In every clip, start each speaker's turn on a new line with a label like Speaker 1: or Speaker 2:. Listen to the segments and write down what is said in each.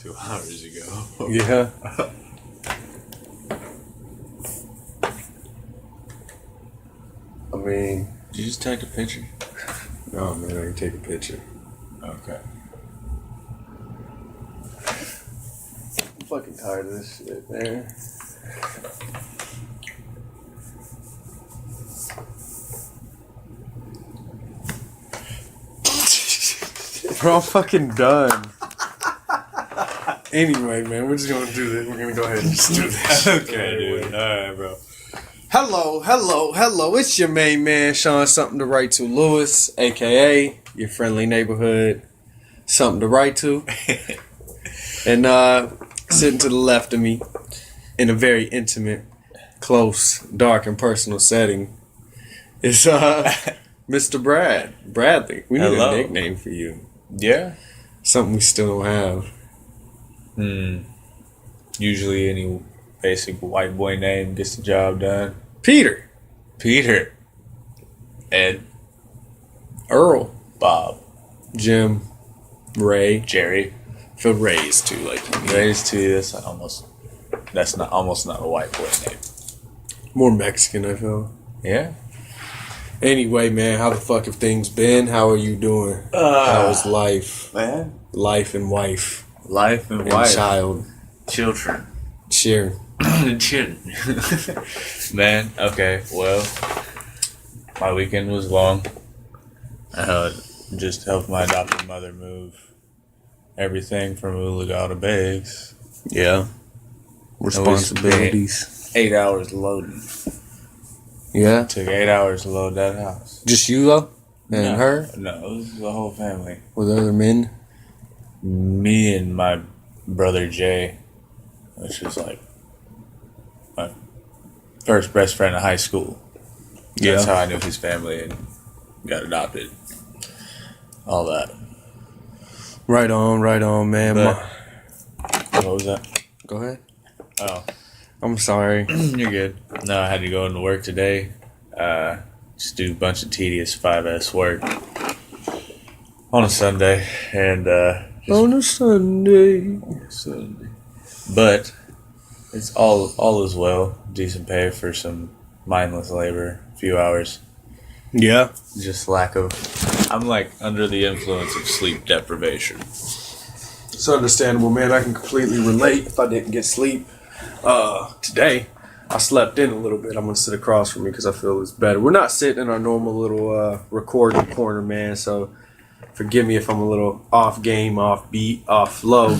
Speaker 1: 2 hours ago.
Speaker 2: Yeah. I mean,
Speaker 1: Did you just take a picture?
Speaker 2: no, man, I can take a picture.
Speaker 1: Okay.
Speaker 2: I'm fucking tired of this shit, man. Bro, I'm fucking done. Anyway, man, we're just gonna do this. We're gonna go ahead and just do this.
Speaker 1: Okay, dude. Alright, bro.
Speaker 2: Hello. It's your main man, Sean Something to Write To Lewis, aka your friendly neighborhood Something to Write To. And sitting to the left of me in a very intimate, close, dark, and personal setting is Mr. Bradley. We need
Speaker 1: Hello.
Speaker 2: a nickname for you.
Speaker 1: Yeah?
Speaker 2: Something we still don't have.
Speaker 1: Usually any basic white boy name gets the job done.
Speaker 2: Peter.
Speaker 1: Peter. Ed.
Speaker 2: Earl.
Speaker 1: Bob.
Speaker 2: Jim. Ray.
Speaker 1: Jerry.
Speaker 2: Feel Ray's too, like
Speaker 1: Raised to this that's not a white boy name.
Speaker 2: more Mexican, I feel.
Speaker 1: Yeah?
Speaker 2: Anyway, man, how the fuck have things been? How are you doing? How is life?
Speaker 1: Man.
Speaker 2: Life and wife
Speaker 1: Life and
Speaker 2: and
Speaker 1: wife.
Speaker 2: child.
Speaker 1: Children.
Speaker 2: Cheer.
Speaker 1: Children. Man, okay, well, my weekend was long. I just helped my adopted mother move everything from Ulagal to Biggs.
Speaker 2: Yeah. Responsibilities.
Speaker 1: 8 hours loading.
Speaker 2: Yeah.
Speaker 1: Took 8 hours to load that house.
Speaker 2: Just you though? And
Speaker 1: No,
Speaker 2: her?
Speaker 1: No, it was the whole family.
Speaker 2: With other men?
Speaker 1: Me and my brother Jay, which was like my first best friend in high school. That's how I knew his family and got adopted. All that.
Speaker 2: Right on, man.
Speaker 1: But- What was that?
Speaker 2: Go ahead.
Speaker 1: Oh,
Speaker 2: I'm sorry.
Speaker 1: you're good. No, I had to go into work today. Just do a bunch of tedious 5S work on a Sunday, and
Speaker 2: On a Sunday.
Speaker 1: but it's all is well. Decent pay for some mindless labor, a few hours.
Speaker 2: Yeah.
Speaker 1: Just lack of. I'm like under the influence of sleep deprivation.
Speaker 2: It's understandable, man. I can completely relate if I didn't get sleep. Today, I slept in a little bit. I'm going to sit across from me because I feel it's better. We're not sitting in our normal little recording corner, man, so forgive me if I'm a little off game, off beat, off flow.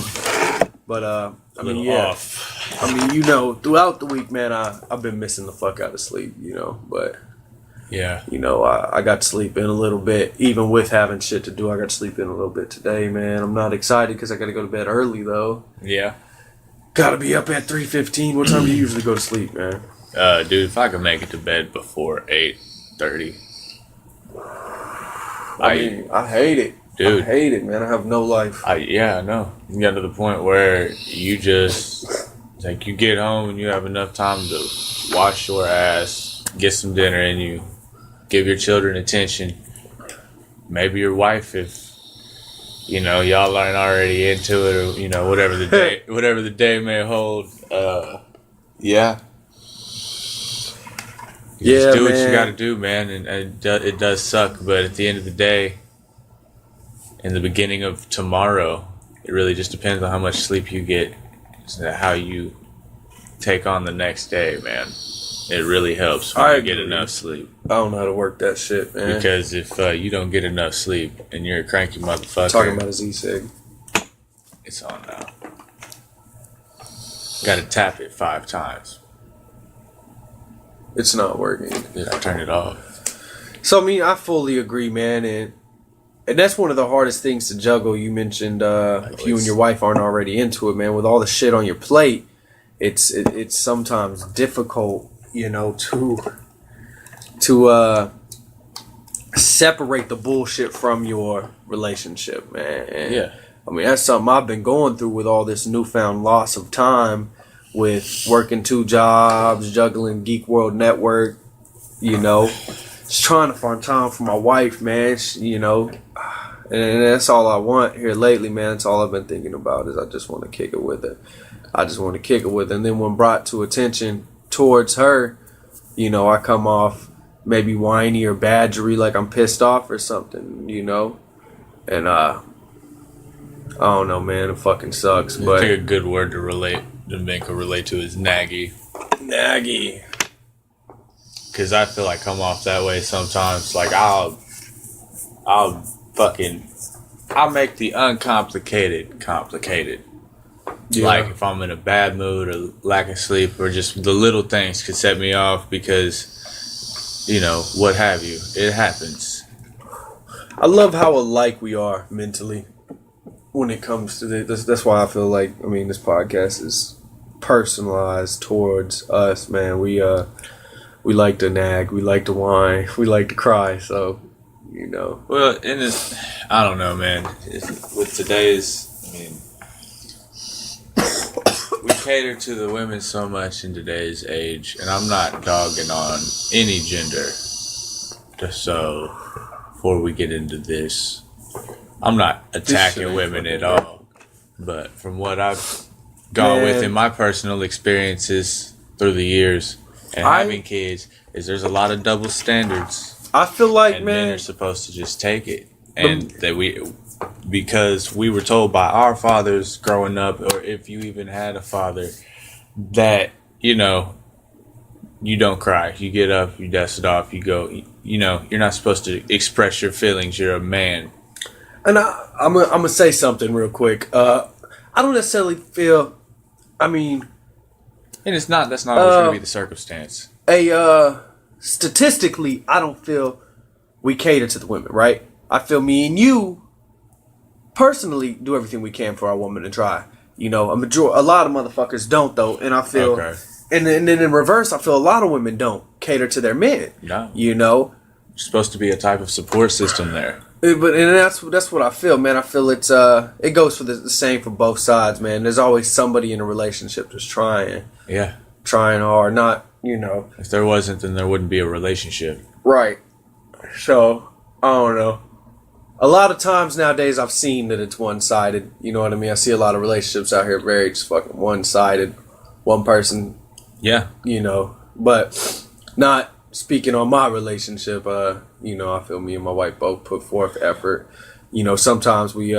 Speaker 2: But, I mean, yeah.
Speaker 1: Off.
Speaker 2: I mean, you know, throughout the week, man, I've been missing the fuck out of sleep, you know, but...
Speaker 1: Yeah.
Speaker 2: You know, I got to sleep in a little bit. Even with having shit to do, I got to sleep in a little bit today, man. I'm not excited because I got to go to bed early, though.
Speaker 1: Yeah.
Speaker 2: Got to be up at 3:15. What time do you usually go to sleep, man?
Speaker 1: Dude, if I could make it to bed before 8:30.
Speaker 2: I mean, I hate it.
Speaker 1: Dude.
Speaker 2: I hate it, man. I have no life.
Speaker 1: Yeah, I know. You got to the point where you just, like, you get home and you have enough time to wash your ass, get some dinner in you, give your children attention. Maybe your wife, if, you know, y'all aren't already into it, or, you know, whatever the day may hold. Yeah. You
Speaker 2: Yeah,
Speaker 1: just do what
Speaker 2: man.
Speaker 1: you got to do, man, and it does suck. But at the end of the day, in the beginning of tomorrow, it really just depends on how much sleep you get, how you take on the next day, man. It really helps when
Speaker 2: I
Speaker 1: you get
Speaker 2: agree.
Speaker 1: enough sleep.
Speaker 2: I don't know how to work that shit, man.
Speaker 1: Because if you don't get enough sleep and you're a cranky motherfucker,
Speaker 2: Talking about a Z-Sig.
Speaker 1: it's on now. Got to tap it 5 times.
Speaker 2: It's not working.
Speaker 1: Then I turn it off.
Speaker 2: So, I mean, I fully agree, man. And that's one of the hardest things to juggle. You mentioned if you and your wife aren't already into it, man. With all the shit on your plate, it's sometimes difficult, you know, to separate the bullshit from your relationship, man. And,
Speaker 1: Yeah.
Speaker 2: I mean, that's something I've been going through with all this newfound loss of time with working 2 jobs, juggling Geek World Network, you know. Just trying to find time for my wife, man. She, you know, And that's all I want here lately, man. That's all I've been thinking about is I just want to kick it with her. I just want to kick it with her. And then when brought to attention towards her, you know, I come off maybe whiny or badgery, like I'm pissed off or something, you know? And, I don't know, man. It fucking sucks.
Speaker 1: I
Speaker 2: But
Speaker 1: think a good word to make a relate to is naggy.
Speaker 2: Naggy.
Speaker 1: Because I feel like I'm off that way sometimes. Like, I'll make the uncomplicated complicated.
Speaker 2: Yeah.
Speaker 1: Like, if I'm in a bad mood or lack of sleep or just the little things could set me off because, you know, what have you. It happens.
Speaker 2: I love how alike we are mentally when it comes to this. That's why I feel like, I mean, this podcast is personalized towards us, man. We like to nag, we like to whine, we like to cry, so, you know.
Speaker 1: Well, and it's, I don't know, man. With today's, I mean, we cater to the women so much in today's age, and I'm not dogging on any gender. So, before we get into this, I'm not attacking women at all. But from what I've gone with in my personal experiences through the years and having kids, is there's a lot of double standards.
Speaker 2: I feel like,
Speaker 1: and
Speaker 2: man,
Speaker 1: men are supposed to just take it. And because we were told by our fathers growing up, or if you even had a father, that, you know, you don't cry. You get up, you dust it off, you go, you know, you're not supposed to express your feelings. You're a man.
Speaker 2: and I'm gonna say something real quick. I don't necessarily feel, I mean,
Speaker 1: And that's not always going to be the circumstance.
Speaker 2: statistically, I don't feel we cater to the women, right? I feel me and you personally do everything we can for our woman to try. You know, a lot of motherfuckers don't though, and I feel,
Speaker 1: Okay.
Speaker 2: and then in reverse, I feel a lot of women don't cater to their men.
Speaker 1: No.
Speaker 2: You know,
Speaker 1: There's supposed to be a type of support system there.
Speaker 2: but and that's what I feel, man. I feel it goes for the same for both sides, man. There's always somebody in a relationship that's trying
Speaker 1: Yeah.
Speaker 2: hard, not, you know.
Speaker 1: If there wasn't, then there wouldn't be a relationship.
Speaker 2: Right. So, I don't know. A lot of times nowadays I've seen that it's one-sided. You know what I mean? I see a lot of relationships out here very just fucking one-sided. One person,
Speaker 1: Yeah.
Speaker 2: you know. But not speaking on my relationship, you know, I feel me and my wife both put forth effort. You know, sometimes we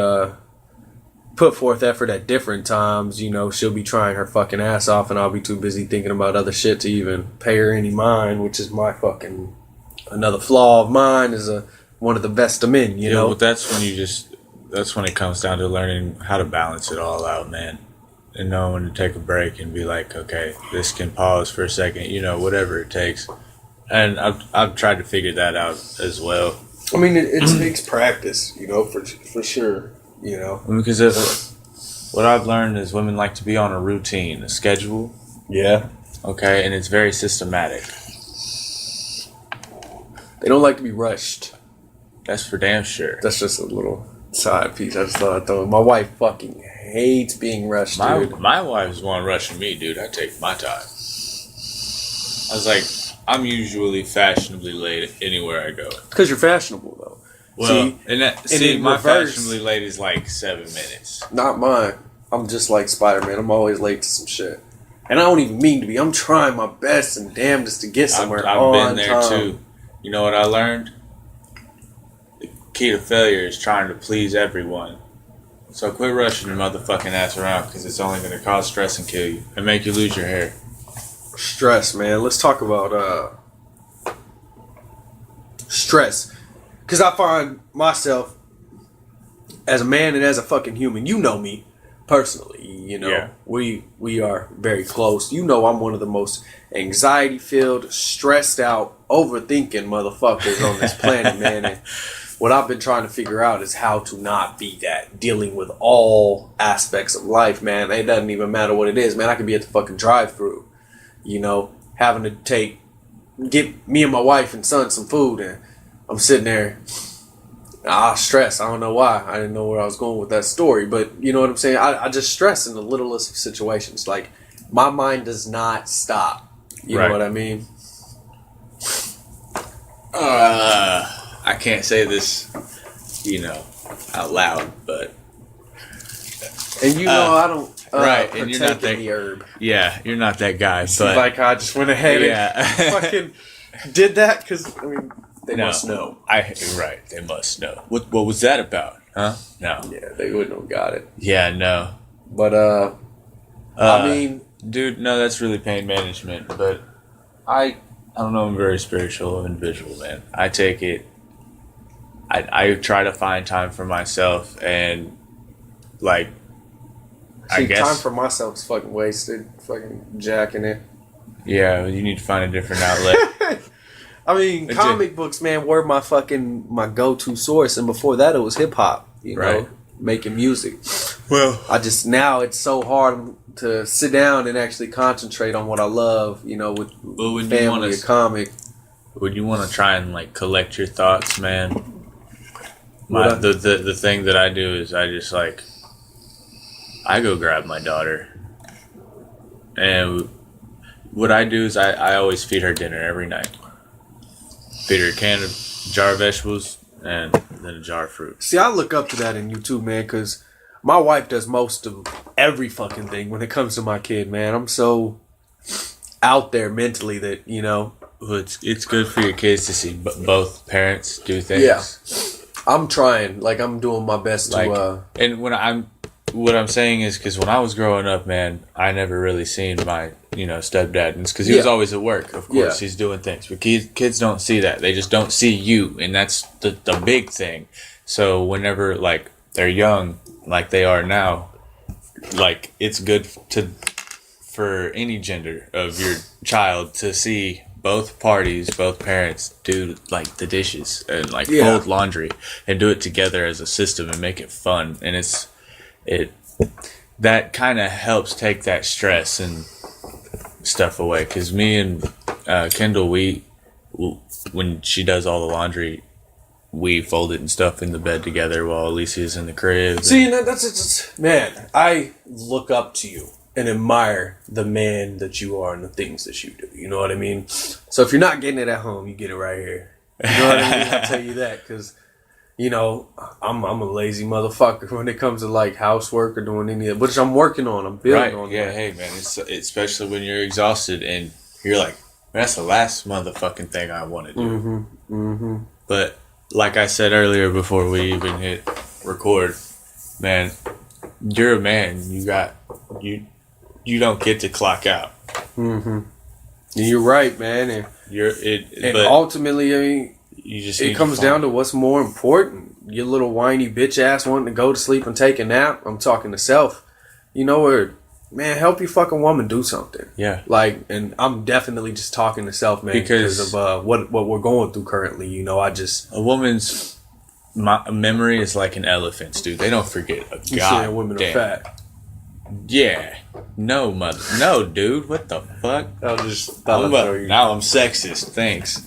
Speaker 2: put forth effort at different times. You know, she'll be trying her fucking ass off and I'll be too busy thinking about other shit to even pay her any mind, which is my fucking... Another flaw of mine is one of the best of men, you know?
Speaker 1: But that's when it comes down to learning how to balance it all out, man. And knowing when to take a break and be like, okay, this can pause for a second, you know, whatever it takes. And I've tried to figure that out as well.
Speaker 2: I mean, it takes practice, you know, for sure, you know?
Speaker 1: Because what I've learned is women like to be on a routine, a schedule,
Speaker 2: Yeah.
Speaker 1: okay, and it's very systematic.
Speaker 2: They don't like to be rushed.
Speaker 1: That's for damn sure.
Speaker 2: That's just a little side piece. I just thought I'd throw in. My wife fucking hates being rushed, dude.
Speaker 1: My wife's one rushing me, dude. I take my time. I was like, I'm usually fashionably late anywhere I go.
Speaker 2: Because you're fashionable, though.
Speaker 1: Well, my
Speaker 2: reverse-
Speaker 1: fashionably late is like 7 minutes.
Speaker 2: Not mine. I'm just like Spider-Man. I'm always late to some shit. And I don't even mean to be. I'm trying my best and damnedest to get somewhere
Speaker 1: I've
Speaker 2: on
Speaker 1: been there
Speaker 2: time.
Speaker 1: too. You know what I learned? The key to failure is trying to please everyone. So quit rushing your motherfucking ass around because it's only going to cause stress and kill you and make you lose your hair.
Speaker 2: Stress, man. Let's talk about stress. Because I find myself as a man and as a fucking human. You know me personally. You know,
Speaker 1: Yeah.
Speaker 2: we are very close. You know, I'm one of the most anxiety-filled, stressed out, overthinking motherfuckers on this planet, man. And what I've been trying to figure out is how to not be that, dealing with all aspects of life, man. It doesn't even matter what it is, man. I could be at the fucking drive-thru, you know, having to get me and my wife and son some food, and I'm sitting there, stress. I don't know why. I didn't know where I was going with that story, but you know what I'm saying? I just stress in the littlest of situations. Like, my mind does not stop. You
Speaker 1: Right.
Speaker 2: know what I mean?
Speaker 1: I can't say this, you know, out loud, but
Speaker 2: And you know I don't
Speaker 1: right, and you're not
Speaker 2: partake in
Speaker 1: that-
Speaker 2: the herb.
Speaker 1: yeah, you're not that guy.
Speaker 2: See,
Speaker 1: But
Speaker 2: like I just went ahead
Speaker 1: yeah,
Speaker 2: and fucking did that because I mean they
Speaker 1: No.
Speaker 2: must know.
Speaker 1: right, they must know. What was that about? Huh? No.
Speaker 2: Yeah, they wouldn't have got it.
Speaker 1: Yeah, no.
Speaker 2: But I mean,
Speaker 1: dude, no, that's really pain management. But I don't know. I'm a very spiritual individual, man. I take it. I try to find time for myself, and like, I
Speaker 2: see,
Speaker 1: guess
Speaker 2: time for myself is fucking wasted. Fucking jacking it.
Speaker 1: yeah, you need to find a different outlet.
Speaker 2: I mean,
Speaker 1: Legit.
Speaker 2: comic books, man, were my go-to source, and before that, it was hip hop. You know,
Speaker 1: Right.
Speaker 2: making music.
Speaker 1: Well,
Speaker 2: Now it's so hard to sit down and actually concentrate on what I love. You know, with
Speaker 1: Well, when you
Speaker 2: family,
Speaker 1: wanna-
Speaker 2: a comic.
Speaker 1: would you want to try and like collect your thoughts, man?
Speaker 2: What
Speaker 1: The thing that I do is I just like I go grab my daughter, and what I do is I always feed her dinner every night. Feed her a jar of vegetables and then a jar of fruit.
Speaker 2: See, I look up to that in you too, man, because my wife does most of every fucking thing when it comes to my kid, man. I'm so out there mentally that, you know.
Speaker 1: Well, it's good for your kids to see both parents do things.
Speaker 2: Yeah. I'm trying. Like, I'm doing my best
Speaker 1: Like,
Speaker 2: to,
Speaker 1: and what I'm saying is because when I was growing up, man, I never really seen my stepdad, and it's because he was
Speaker 2: Yeah.
Speaker 1: always at work. Of course,
Speaker 2: Yeah.
Speaker 1: he's doing things, but kids don't see that. They just don't see you, and that's the big thing. So whenever like they're young, like they are now, like it's good for any gender of your child to see both parties, both parents do like the dishes and like
Speaker 2: Yeah.
Speaker 1: fold laundry and do it together as a system and make it fun. And that kind of helps take that stress and stuff away. Cause me and Kendall, when she does all the laundry, we fold it and stuff in the bed together while Alicia's in the crib.
Speaker 2: See, that's just, man, I look up to you and admire the man that you are and the things that you do. You know what I mean? So if you're not getting it at home, you get it right here. You know what I mean? I'll tell you that because, you know, I'm a lazy motherfucker when it comes to like housework or doing any of it, which I'm working on. I'm building on
Speaker 1: Yeah,
Speaker 2: that.
Speaker 1: hey man, it's especially when you're exhausted and you're like, that's the last motherfucking thing I want to do.
Speaker 2: Mm-hmm. Mm-hmm.
Speaker 1: But like I said earlier before we even hit record, man, you're a man. You don't get to clock out.
Speaker 2: Mm-hmm. You're right, man. And
Speaker 1: But
Speaker 2: ultimately, I mean,
Speaker 1: you just
Speaker 2: it comes down to what's more important. Your little whiny bitch ass wanting to go to sleep and take a nap. I'm talking to self. You know where, man, help your fucking woman do something.
Speaker 1: Yeah.
Speaker 2: Like, and I'm definitely just talking to self, man, because of what we're going through currently. You know,
Speaker 1: a woman's memory is like an elephant's, dude. They don't forget a
Speaker 2: you saying women
Speaker 1: goddamn.
Speaker 2: are fat.
Speaker 1: Yeah. No, dude. What the fuck?
Speaker 2: I just thought I'd throw you.
Speaker 1: Now I'm sexist. Thanks.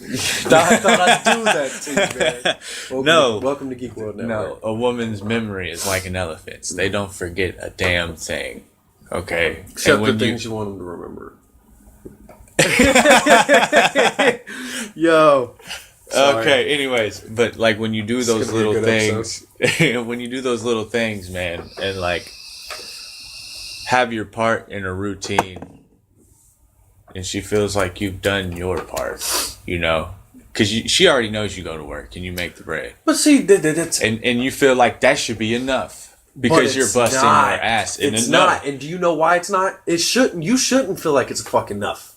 Speaker 2: I thought I'd do that too, man. Welcome to Geek World Network.
Speaker 1: No, a woman's memory is like an elephant's. They don't forget a damn thing. Okay?
Speaker 2: Except
Speaker 1: And
Speaker 2: the
Speaker 1: when
Speaker 2: things you want them to remember. Yo. Sorry.
Speaker 1: Okay, anyways, but like when you do
Speaker 2: It's
Speaker 1: those
Speaker 2: gonna be a
Speaker 1: little
Speaker 2: good
Speaker 1: things, when you do those little things, man, and like have your part in a routine, and she feels like you've done your part, you know, because she already knows you go to work and you make the bread,
Speaker 2: But see, that's
Speaker 1: and you feel like that should be enough because you're
Speaker 2: it's
Speaker 1: busting
Speaker 2: not.
Speaker 1: your ass. And
Speaker 2: It's
Speaker 1: no.
Speaker 2: not. And do you know why it's not? It shouldn't. You shouldn't feel like it's fucking enough.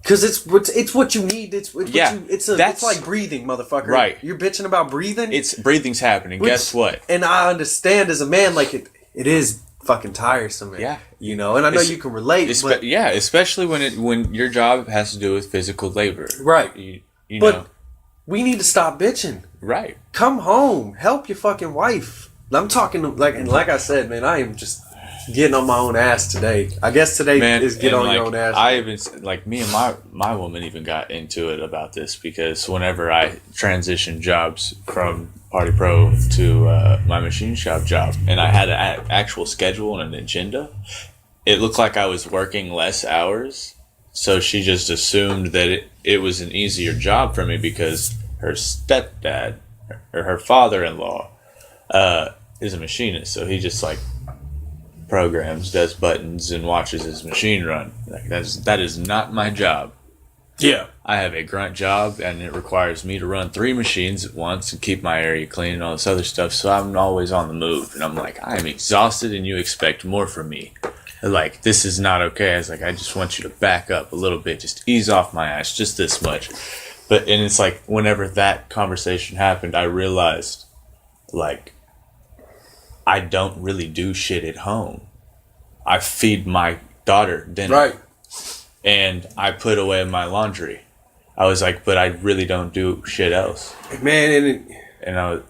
Speaker 2: Because it's what you need. It's
Speaker 1: Yeah,
Speaker 2: it's
Speaker 1: that's-
Speaker 2: like breathing, motherfucker.
Speaker 1: Right.
Speaker 2: You're bitching about breathing.
Speaker 1: It's breathing's happening.
Speaker 2: Which-
Speaker 1: Guess what?
Speaker 2: And I understand as a man, like it is fucking tiresome. Man.
Speaker 1: Yeah.
Speaker 2: You know, and I know
Speaker 1: It's-
Speaker 2: you can relate. But
Speaker 1: Yeah, especially when your job has to do with physical labor.
Speaker 2: right.
Speaker 1: You
Speaker 2: But
Speaker 1: know.
Speaker 2: we need to stop bitching.
Speaker 1: Right.
Speaker 2: Come home. Help your fucking wife. I'm talking like I said, man. I am just getting on my own ass today. I guess today
Speaker 1: Man,
Speaker 2: is get
Speaker 1: and,
Speaker 2: on
Speaker 1: like,
Speaker 2: your own ass.
Speaker 1: I even like me and my woman even got into it about this because whenever I transitioned jobs from Party Pro to my machine shop job, and I had an actual schedule and an agenda, it looked like I was working less hours. So she just assumed that it was an easier job for me because her stepdad or her father-in-law is a machinist, so he just like programs, does buttons, and watches his machine run. Like that is not my job.
Speaker 2: Yeah.
Speaker 1: I have a grunt job, and it requires me to run 3 machines at once and keep my area clean and all this other stuff. So I'm always on the move, and I'm like, I am exhausted, and you expect more from me. Like, this is not okay. I was like, I just want you to back up a little bit, just ease off my ass, just this much. And it's like, whenever that conversation happened, I realized, like, I don't really do shit at home. I feed my daughter dinner.
Speaker 2: Right.
Speaker 1: And I put away my laundry. I was like, but I really don't do shit else.
Speaker 2: Man,
Speaker 1: And I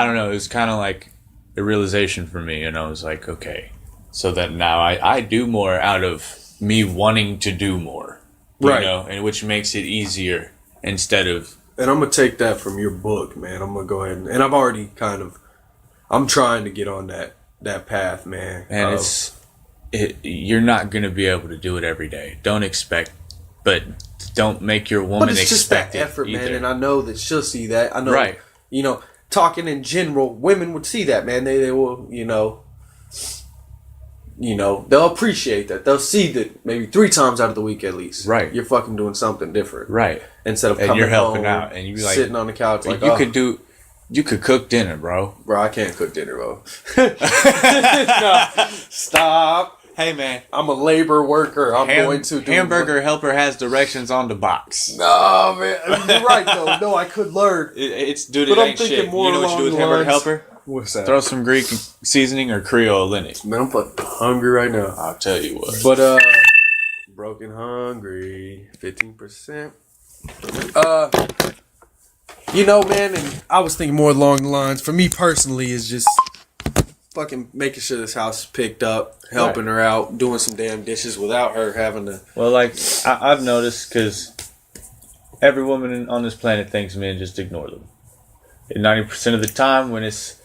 Speaker 1: don't know, it was kind of like a realization for me. And I was like, okay. So that now I do more out of me wanting to do more. You know, and which makes it easier instead of...
Speaker 2: And I'm going to take that from your book, man. I'm going to go ahead and I've already I'm trying to get on that path, man.
Speaker 1: And you're not going to be able to do it every day. Don't make your woman expect it.
Speaker 2: But it's just that effort,
Speaker 1: either.
Speaker 2: man. And I know that she'll see that. I know,
Speaker 1: right.
Speaker 2: Talking in general, women would see that, man. They will, they'll appreciate that. They'll see that maybe 3 times out of the week at least.
Speaker 1: Right.
Speaker 2: You're fucking doing something different.
Speaker 1: Right.
Speaker 2: Instead of
Speaker 1: and
Speaker 2: coming
Speaker 1: you're helping
Speaker 2: home,
Speaker 1: out, and you be like
Speaker 2: sitting on the couch like,
Speaker 1: you could cook dinner, bro.
Speaker 2: Bro, I can't cook dinner, bro. No, stop.
Speaker 1: Hey, man.
Speaker 2: I'm a labor worker. I'm going to do...
Speaker 1: Hamburger Helper has directions on the box.
Speaker 2: No, man. You're right, though. No, I could learn.
Speaker 1: Dude,
Speaker 2: but
Speaker 1: it
Speaker 2: I'm
Speaker 1: ain't
Speaker 2: thinking
Speaker 1: shit.
Speaker 2: more
Speaker 1: You know what you do with Hamburger Helper?
Speaker 2: What's that?
Speaker 1: Throw some Greek seasoning or Creole in it.
Speaker 2: Man, I'm fucking hungry right now.
Speaker 1: I'll tell you what.
Speaker 2: But, broken hungry, 15%. Man, and I was thinking more along the lines, for me personally, is just fucking making sure this house is picked up, helping her out, doing some damn dishes without her having to...
Speaker 1: Well, like, I've noticed, because every woman on this planet thinks men just ignore them. And 90% of the time, when it's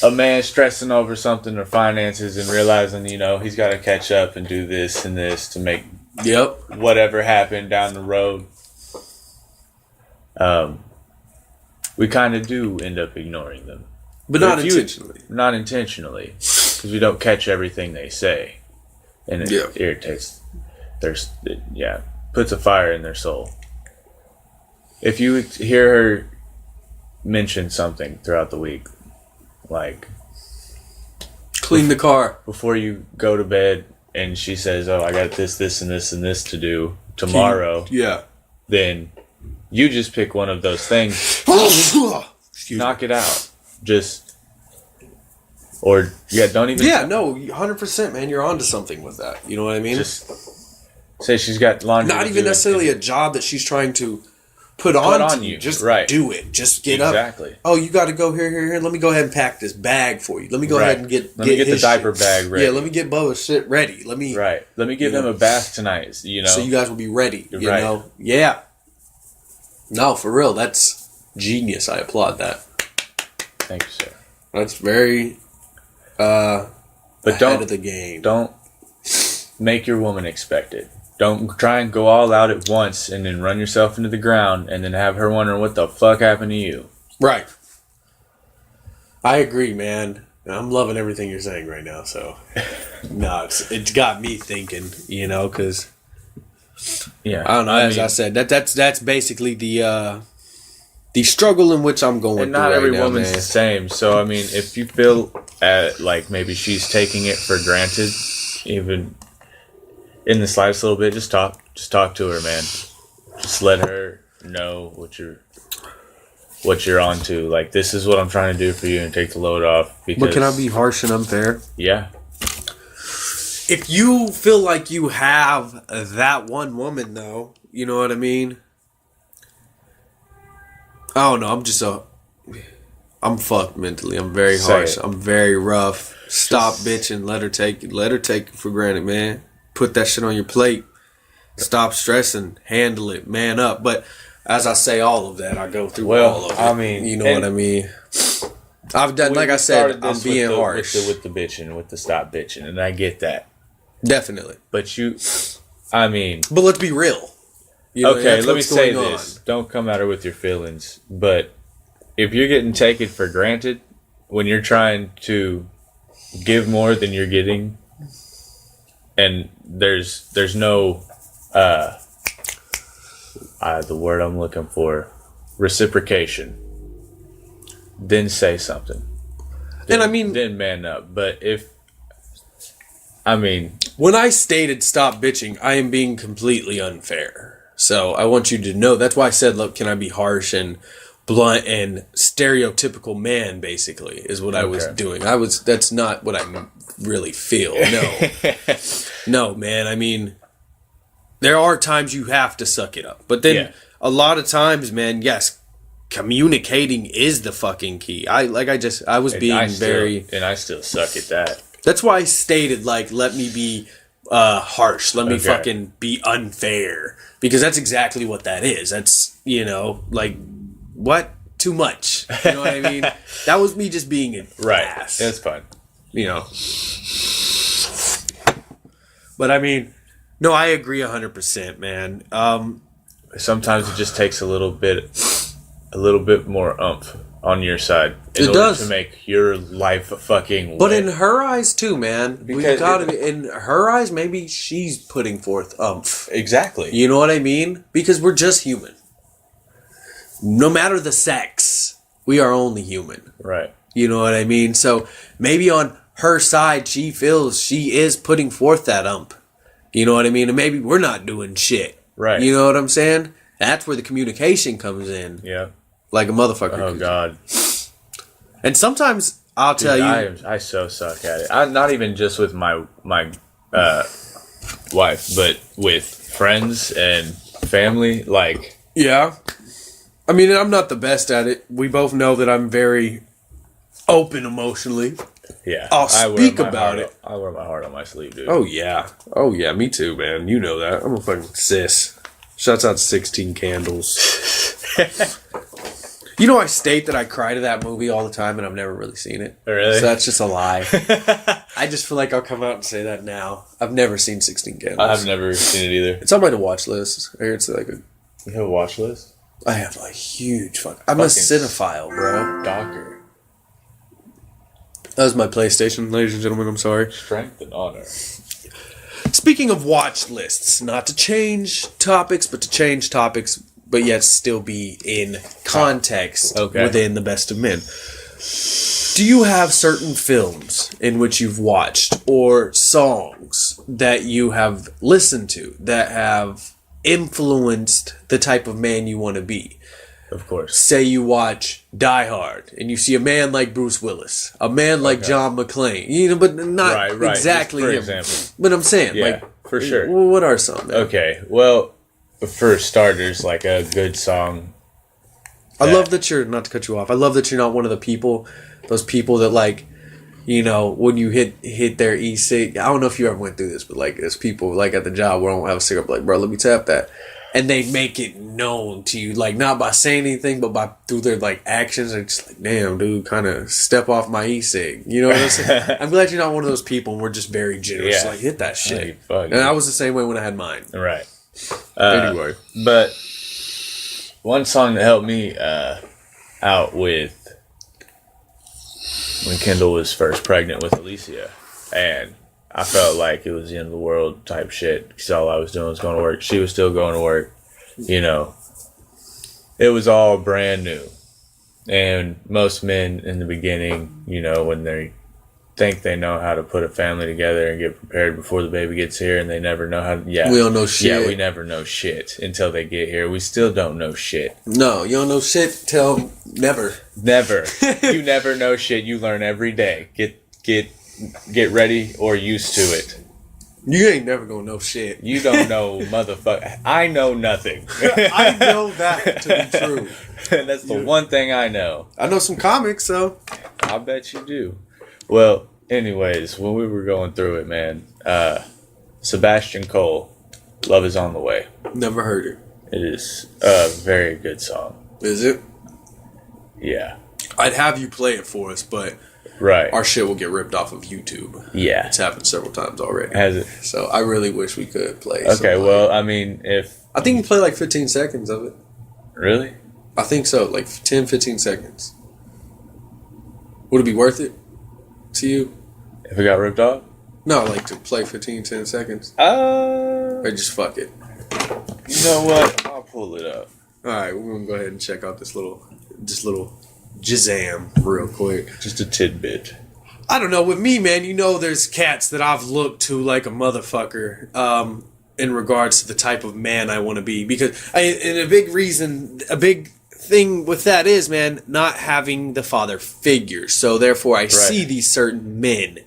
Speaker 1: a man stressing over something or finances and realizing, he's got to catch up and do this and this to make whatever happen down the road, we kind of do end up ignoring them.
Speaker 2: But not intentionally.
Speaker 1: Not intentionally. Because we don't catch everything they say. And it irritates. Puts a fire in their soul. If you hear her mention something throughout the week, like...
Speaker 2: Clean the car.
Speaker 1: Before you go to bed, and she says, I got this, this, and this, and this to do tomorrow. Then you just pick one of those things. Knock it out. Don't even...
Speaker 2: Yeah, no, 100%, man. You're onto something with that. You know what I mean?
Speaker 1: Just say she's got laundry.
Speaker 2: Not even necessarily a job that she's trying to put on you. Just do it. Just get up.
Speaker 1: Exactly.
Speaker 2: Oh, you got to go here. Let me go ahead and pack this bag for you. Let me go ahead and get
Speaker 1: the diaper bag ready.
Speaker 2: Yeah, let me get Bubba's shit ready. Let me
Speaker 1: give him a bath tonight,
Speaker 2: So you guys will be ready, you know? Yeah. No, for real. That's genius. I applaud that.
Speaker 1: Thank you, sir.
Speaker 2: That's very
Speaker 1: but
Speaker 2: ahead of the game.
Speaker 1: Don't make your woman expect it. Don't try and go all out at once and then run yourself into the ground and then have her wondering what the fuck happened to you.
Speaker 2: Right. I agree, man. I'm loving everything you're saying right now. So, no, it's got me thinking, because I don't know. As I said, that's basically the struggle in which I'm going.
Speaker 1: And not
Speaker 2: through
Speaker 1: every
Speaker 2: right now,
Speaker 1: woman's the same. So I mean, if you feel like maybe she's taking it for granted, even in the slightest little bit, just talk to her, man. Just let her know what you're on to. Like, this is what I'm trying to do for you, and take the load off.
Speaker 2: But can I be harsh and unfair?
Speaker 1: Yeah.
Speaker 2: If you feel like you have that one woman, though, you know what I mean? I don't know. I'm fucked mentally. I'm very harsh. I'm very rough. Stop bitching. Let her take it for granted, man. Put that shit on your plate. Stop stressing. Handle it. Man up. But as I say all of that, I go through all of it.
Speaker 1: I mean,
Speaker 2: you know what I mean? I've done, like I said, I'm being harsh.
Speaker 1: With the bitching, with the stop bitching, and I get that.
Speaker 2: Definitely.
Speaker 1: But
Speaker 2: But let's be real.
Speaker 1: Okay, let me say this. Don't come at her with your feelings, but if you're getting taken for granted when you're trying to give more than you're getting, and there's no the word I'm looking for, reciprocation, then say something.
Speaker 2: And I mean,
Speaker 1: then man up. But
Speaker 2: when I stated stop bitching, I am being completely unfair. So I want you to know that's why I said, look, can I be harsh and blunt and stereotypical man, basically, is what I was doing. That's not what I really feel. No. No, man. I mean, there are times you have to suck it up. But then a lot of times, man, yes, communicating is the fucking key. I
Speaker 1: still suck at that.
Speaker 2: That's why I stated, like, let me be harsh. Let me fucking be unfair. Because that's exactly what that is. That's, like, what? Too much. You know what I mean? That was me just being an ass.
Speaker 1: That's fine.
Speaker 2: But I mean, no, I agree 100%, man.
Speaker 1: Sometimes it just takes a little bit more oomph on your side in order to make your life fucking
Speaker 2: But in her eyes too, man. In her eyes, maybe she's putting forth oomph.
Speaker 1: Exactly.
Speaker 2: You know what I mean? Because we're just human. No matter the sex, we are only human.
Speaker 1: Right.
Speaker 2: You know what I mean? So maybe on her side, she feels she is putting forth that ump. You know what I mean? And maybe we're not doing shit.
Speaker 1: Right.
Speaker 2: You know what I'm saying? That's where the communication comes in.
Speaker 1: Yeah.
Speaker 2: Like a motherfucker.
Speaker 1: Oh, God.
Speaker 2: And sometimes, I'll tell you.
Speaker 1: I so suck at it. Not even just with my wife, but with friends and family. Like.
Speaker 2: Yeah. I mean, I'm not the best at it. We both know that I'm very open emotionally.
Speaker 1: Yeah.
Speaker 2: I'll speak about it.
Speaker 1: I wear my heart on my sleeve, dude.
Speaker 2: Oh, yeah. Oh, yeah. Me too, man. You know that. I'm a fucking sis. Shouts out to 16 Candles. I state that I cry to that movie all the time, and I've never really seen it.
Speaker 1: Really?
Speaker 2: So that's just a lie. I just feel like I'll come out and say that now. I've never seen 16 Candles.
Speaker 1: I've never seen it either.
Speaker 2: It's on my to-watch list. I hear it's like
Speaker 1: You have a watch list?
Speaker 2: I have a huge I'm a cinephile, bro.
Speaker 1: Stalker.
Speaker 2: That was my PlayStation, ladies and gentlemen. I'm sorry.
Speaker 1: Strength and honor.
Speaker 2: Speaking of watch lists, not to change topics, but yet still be in context within the best of men. Do you have certain films in which you've watched or songs that you have listened to that have influenced the type of man you want to be?
Speaker 1: Of course.
Speaker 2: Say you watch Die Hard and you see a man like Bruce Willis, a man like John McClane, but not exactly him.
Speaker 1: Example.
Speaker 2: But I'm saying,
Speaker 1: for sure.
Speaker 2: What are some? Man?
Speaker 1: Okay, well, for starters, like a good song.
Speaker 2: I love that you're, not to cut you off, I love that you're not one of those people that when you hit their e-cig, I don't know if you ever went through this, but there's people at the job where I don't have a cigarette, like, bro, let me tap that. And they make it known to you, not by saying anything, but through their actions. They're just like, damn, dude, kind of step off my e-cig. You know what I'm saying? I'm glad you're not one of those people, and we're just very generous.
Speaker 1: Yeah.
Speaker 2: Hit that shit. And I was the same way when I had mine.
Speaker 1: Right.
Speaker 2: Anyway,
Speaker 1: but one song that helped me out with when Kendall was first pregnant with Alicia, and I felt like it was the end of the world type shit because all I was doing was going to work. She was still going to work. It was all brand new. And most men in the beginning, when they think they know how to put a family together and get prepared before the baby gets here, and they never know how to, we
Speaker 2: don't know shit.
Speaker 1: Yeah, we never know shit until they get here. We still don't know shit.
Speaker 2: No, you don't know shit till never.
Speaker 1: Never. You never know shit. You learn every day. Get ready or used to it.
Speaker 2: You ain't never gonna know shit.
Speaker 1: You don't know, motherfucker. I know nothing.
Speaker 2: I know that to be true.
Speaker 1: That's the one thing I know.
Speaker 2: I know some comics, so.
Speaker 1: I bet you do. Well, anyways, when we were going through it, man, Sebastian Cole, Love Is On The Way.
Speaker 2: Never heard it.
Speaker 1: It is a very good song.
Speaker 2: Is it?
Speaker 1: Yeah.
Speaker 2: I'd have you play it for us, but our shit will get ripped off of YouTube.
Speaker 1: Yeah.
Speaker 2: It's happened several times already.
Speaker 1: Has it?
Speaker 2: So I really wish we could play
Speaker 1: Okay, well, I mean, if...
Speaker 2: I think you play 15 seconds of it.
Speaker 1: Really?
Speaker 2: I think so, like 10, 15 seconds. Would it be worth it to you?
Speaker 1: If it got ripped off?
Speaker 2: No, like to play 15, 10 seconds. Or just fuck it.
Speaker 1: You know what? I'll pull it up.
Speaker 2: Alright, we're gonna go ahead and check out this little Jazam real quick.
Speaker 1: Just a tidbit.
Speaker 2: I don't know, with me, man, you know there's cats that I've looked to like a motherfucker in regards to the type of man I want to be. Because, and a big thing with that is, man, not having the father figure. So therefore I see these certain men,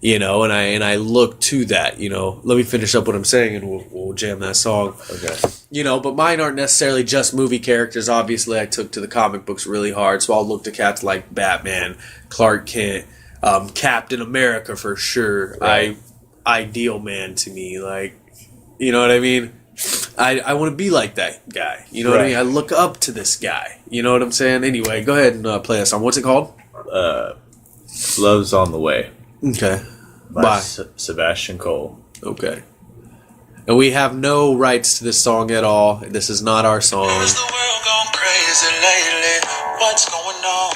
Speaker 2: you know, and I look to that, you know. Let me finish up what I'm saying and we'll jam that song.
Speaker 1: Okay.
Speaker 2: You know, but mine aren't necessarily just movie characters. Obviously, I took to the comic books really hard, so I'll look to cats like Batman, Clark Kent, Captain America for sure.
Speaker 1: Right.
Speaker 2: Ideal man to me, like, you know what I mean? I want to be like that guy. You know what I mean? I look up to this guy. You know what I'm saying? Anyway, go ahead and play that song. What's it called?
Speaker 1: Love's on the Way.
Speaker 2: Okay.
Speaker 1: By Sebastian Cole.
Speaker 2: Okay. And we have no rights to this song at all. This is not our song.
Speaker 3: Is the world gone crazy lately? What's going on?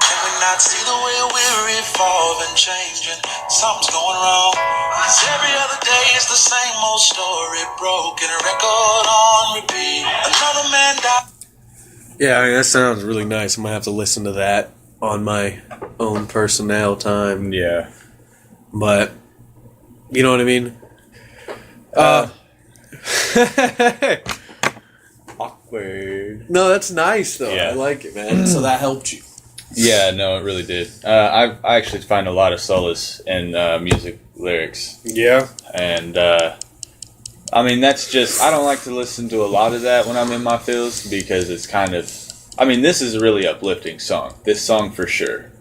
Speaker 3: Can we not see the way we're evolving, changing? Something's going wrong. 'Cause every other day is the same old story, broken record on repeat. Another man died.
Speaker 2: Yeah, I mean, that sounds really nice. I'm going to have to listen to that on my own personnel time.
Speaker 1: Yeah.
Speaker 2: But, you know what I mean?
Speaker 1: Awkward.
Speaker 2: No, that's nice, though.
Speaker 1: Yeah.
Speaker 2: I like it, man. So that helped you.
Speaker 1: Yeah, no, it really did. I actually find a lot of solace in music lyrics.
Speaker 2: Yeah.
Speaker 1: And, I mean, that's just, I don't like to listen to a lot of that when I'm in my feels because it's kind of, I mean, this is a really uplifting song. This song for sure.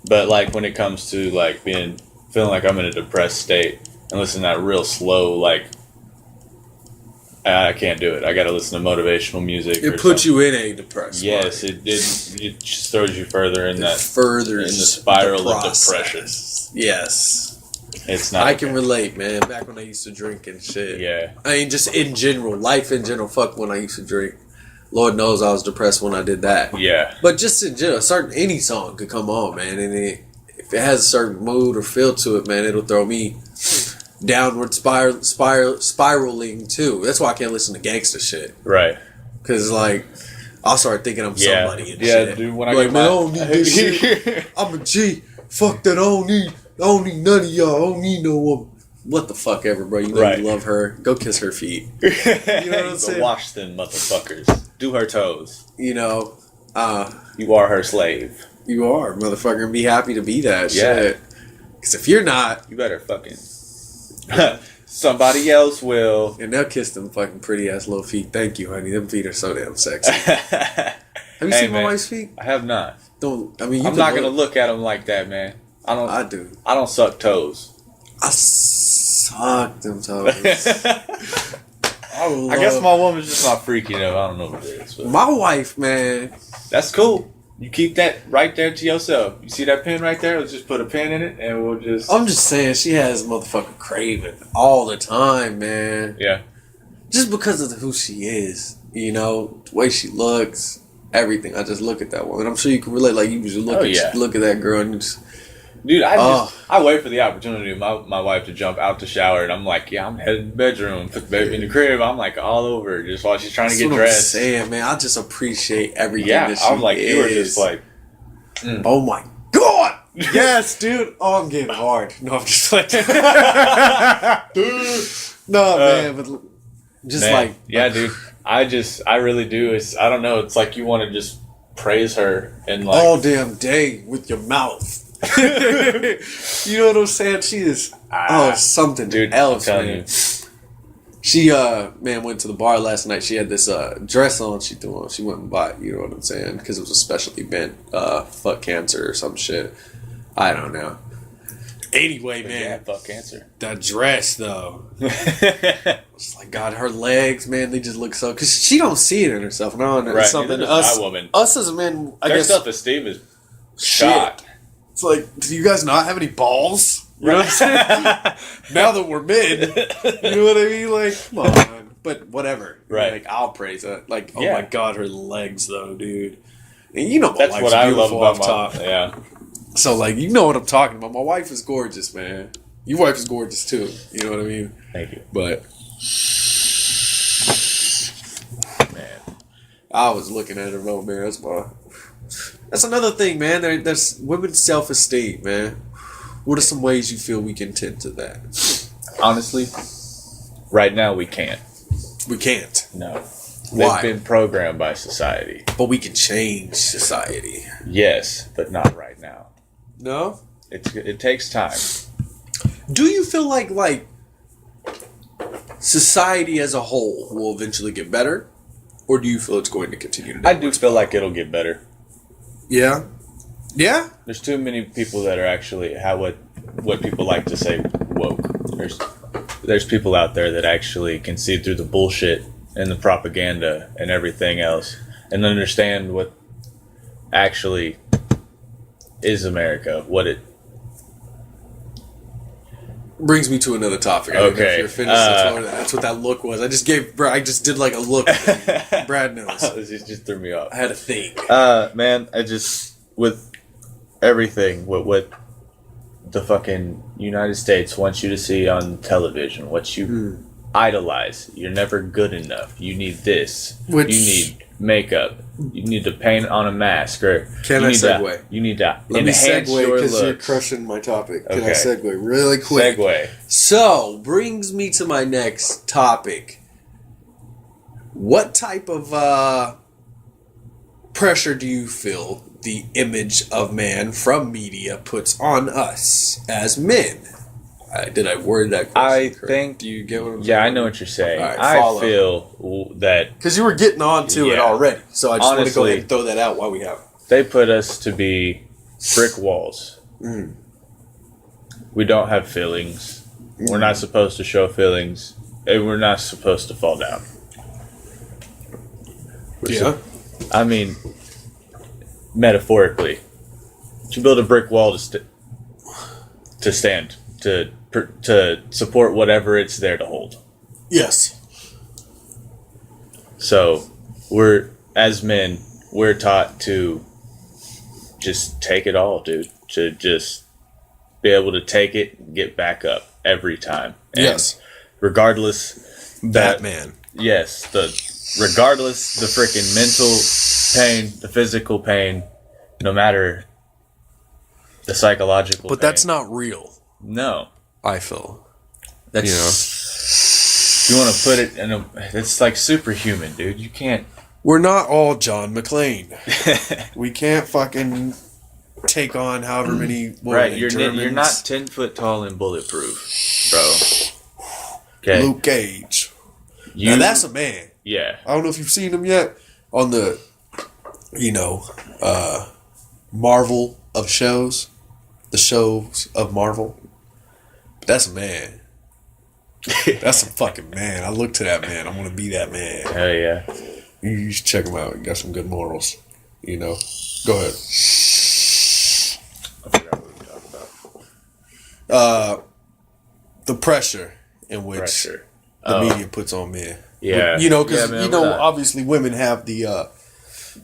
Speaker 1: But, like, when it comes to, like, feeling like I'm in a depressed state and listen to that real slow, like, I can't do it. I gotta listen to motivational music.
Speaker 2: It puts you in a depressed
Speaker 1: Yes,
Speaker 2: mind.
Speaker 1: it just throws you further in that
Speaker 2: furthers
Speaker 1: in the spiral
Speaker 2: the
Speaker 1: of
Speaker 2: process.
Speaker 1: depression.
Speaker 2: Yes.
Speaker 1: It's not.
Speaker 2: I can relate, man. Back when I used to drink and shit.
Speaker 1: Yeah.
Speaker 2: I mean, just in general, life in general. Fuck when I used to drink. Lord knows I was depressed when I did that.
Speaker 1: Yeah.
Speaker 2: But just in general, any song could come on, man, and if it has a certain mood or feel to it, man, it'll throw me downward spiraling too. That's why I can't listen to gangster shit.
Speaker 1: Right.
Speaker 2: Cause like I'll start thinking I'm somebody and shit.
Speaker 1: Yeah, dude. When I
Speaker 2: like,
Speaker 1: get
Speaker 2: man, I don't need this shit. I'm a G. Fuck that. I don't need none of y'all. I don't need no woman. What the fuck ever, bro. You know you love her. Go kiss her feet.
Speaker 1: You
Speaker 2: know what I'm saying?
Speaker 1: Wash them motherfuckers. Do her toes.
Speaker 2: You know,
Speaker 1: You are her slave.
Speaker 2: you are, motherfucker, and be happy to be that
Speaker 1: Yeah.
Speaker 2: shit. Cause if you're not,
Speaker 1: You better fucking. Somebody else will.
Speaker 2: and they'll kiss them fucking pretty ass little feet. Thank you, honey. Them feet are so damn sexy.
Speaker 1: I
Speaker 2: Have you seen my wife's feet?
Speaker 1: have not.
Speaker 2: Don't. I mean, you
Speaker 1: I'm
Speaker 2: can
Speaker 1: not gonna look at them like that, man.
Speaker 2: I do.
Speaker 1: I don't suck toes.
Speaker 2: I suck them toes.
Speaker 1: I guess my woman's just not freaky enough. I don't know what it is. But
Speaker 2: My wife, man.
Speaker 1: that's cool. You keep that right there to yourself. You see that pin right there? Let's just put a pin in it and we'll just.
Speaker 2: I'm just saying, she has motherfucking craving all the time, man.
Speaker 1: Yeah.
Speaker 2: Just because of who she is, you know, the way she looks, everything. I just look at that woman. I'm sure you can relate. Like you just look look at that girl and you just.
Speaker 1: Dude, I wait for the opportunity of my wife to jump out the shower, and I'm like, yeah, I'm heading to the bedroom, put the baby in the crib. I'm like all over just while she's trying to get dressed.
Speaker 2: I'm saying, man, I just appreciate everything
Speaker 1: Yeah,
Speaker 2: that she
Speaker 1: I'm like,
Speaker 2: is.
Speaker 1: you were just like,
Speaker 2: Oh my god! Yes, dude. Oh, I'm getting hard. No, I'm just like, no, man, but just
Speaker 1: man,
Speaker 2: like,
Speaker 1: yeah, dude. I really do. I don't know. It's like you want to just praise her and like
Speaker 2: all damn day with your mouth. You know what I'm saying? She is something
Speaker 1: dude,
Speaker 2: else,
Speaker 1: I'm telling
Speaker 2: man.
Speaker 1: you.
Speaker 2: She went to the bar last night. She had this dress on. She threw on. She went and bought. You know what I'm saying? Because it was a special event. Fuck cancer or some shit. I don't know. Anyway,
Speaker 1: Yeah,
Speaker 2: man,
Speaker 1: fuck cancer.
Speaker 2: that dress though. It's like God, her legs, man, they just look so. Because she don't see it in herself. No,
Speaker 1: Right,
Speaker 2: it's something
Speaker 1: neither does
Speaker 2: us.
Speaker 1: my woman.
Speaker 2: Us as men, I
Speaker 1: Their
Speaker 2: guess.
Speaker 1: self-esteem is
Speaker 2: Shit.
Speaker 1: shot.
Speaker 2: It's like, do you guys not have any balls? You know what I'm saying? Now that we're men, you know what I mean? Like, come on. But whatever.
Speaker 1: Right.
Speaker 2: Like, I'll praise it. Like, oh
Speaker 1: Yeah.
Speaker 2: my God, her legs, though, dude. And you know my
Speaker 1: That's
Speaker 2: wife's
Speaker 1: what I love
Speaker 2: beautiful
Speaker 1: about
Speaker 2: off top.
Speaker 1: Yeah.
Speaker 2: So, like, you know what I'm talking about. My wife is gorgeous, man. Your wife is gorgeous, too. You know what I mean?
Speaker 1: Thank you.
Speaker 2: But
Speaker 1: Man.
Speaker 2: I was looking at her, though, man. That's another thing, man. There's women's self-esteem, man. What are some ways you feel we can tend to that?
Speaker 1: Honestly, right now we can't.
Speaker 2: We can't.
Speaker 1: No.
Speaker 2: Why?
Speaker 1: They've been programmed by society.
Speaker 2: But we can change society.
Speaker 1: Yes, but not right now.
Speaker 2: No?
Speaker 1: It takes time.
Speaker 2: Do you feel like society as a whole will eventually get better? Or do you feel it's going to continue to
Speaker 1: I do feel like it'll get better.
Speaker 2: Yeah? Yeah?
Speaker 1: There's too many people that are actually what people like to say woke. There's people out there that actually can see through the bullshit and the propaganda and everything else and understand what actually is America, what it
Speaker 2: Brings me to another topic. I don't know if
Speaker 1: Okay.
Speaker 2: you're finished. That's what that look was. I just did like a look. Brad knows.
Speaker 1: It just threw me off.
Speaker 2: I had a thing.
Speaker 1: Man, I just with everything what the fucking United States wants you to see on television, what you idolize. You're never good enough. You need this.
Speaker 2: Which-
Speaker 1: you need makeup. You need to paint on a mask, or
Speaker 2: Can
Speaker 1: you
Speaker 2: I
Speaker 1: need
Speaker 2: segue?
Speaker 1: You need to
Speaker 2: Let me
Speaker 1: enhance
Speaker 2: segue
Speaker 1: your
Speaker 2: because you're
Speaker 1: looks.
Speaker 2: crushing my topic. Can I
Speaker 1: Okay.
Speaker 2: segue really quick?
Speaker 1: Segue.
Speaker 2: So, brings me to my next topic. What type of pressure do you feel the image of man from media puts on us as men? Did I word that question
Speaker 1: I
Speaker 2: correct?
Speaker 1: think.
Speaker 2: Do you get what I'm saying?
Speaker 1: Yeah, I know what you're saying.
Speaker 2: All right,
Speaker 1: I
Speaker 2: follow.
Speaker 1: feel that
Speaker 2: Because you were getting on to it
Speaker 1: Yeah.
Speaker 2: already. So I just want to go
Speaker 1: Honestly-
Speaker 2: ahead and throw that out while we have it.
Speaker 1: they put us to be brick walls. We don't have feelings. We're not supposed to show feelings. And we're not supposed to fall down. I mean, metaphorically, you build a brick wall to stand, to support whatever it's there to hold.
Speaker 2: Yes.
Speaker 1: So, as men, we're taught to just take it all, dude. To just be able to take it and get back up every time. And
Speaker 2: Yes.
Speaker 1: regardless
Speaker 2: Batman.
Speaker 1: Yes, regardless the freaking mental pain, the physical pain, no matter the psychological
Speaker 2: But
Speaker 1: pain.
Speaker 2: that's not real,
Speaker 1: No.
Speaker 2: I feel.
Speaker 1: That's you want to put it in it's like superhuman, dude. You can't
Speaker 2: We're not all John McClane. We can't fucking take on however many
Speaker 1: right, you're
Speaker 2: Germans.
Speaker 1: not 10 foot tall and bulletproof, bro. Okay.
Speaker 2: Luke Cage.
Speaker 1: You,
Speaker 2: Now that's a man.
Speaker 1: yeah.
Speaker 2: I don't know if you've seen him yet on the, Marvel of shows, the shows of Marvel. But that's a man. That's a fucking man. I look to that man. I want to be that man.
Speaker 1: Hell yeah.
Speaker 2: You should check him out. He got some good morals. Go ahead.
Speaker 1: I forgot what we talked about.
Speaker 2: The pressure in which
Speaker 1: Pressure.
Speaker 2: the media puts on men.
Speaker 1: Yeah.
Speaker 2: Because
Speaker 1: Yeah, man, we're not-
Speaker 2: obviously women have the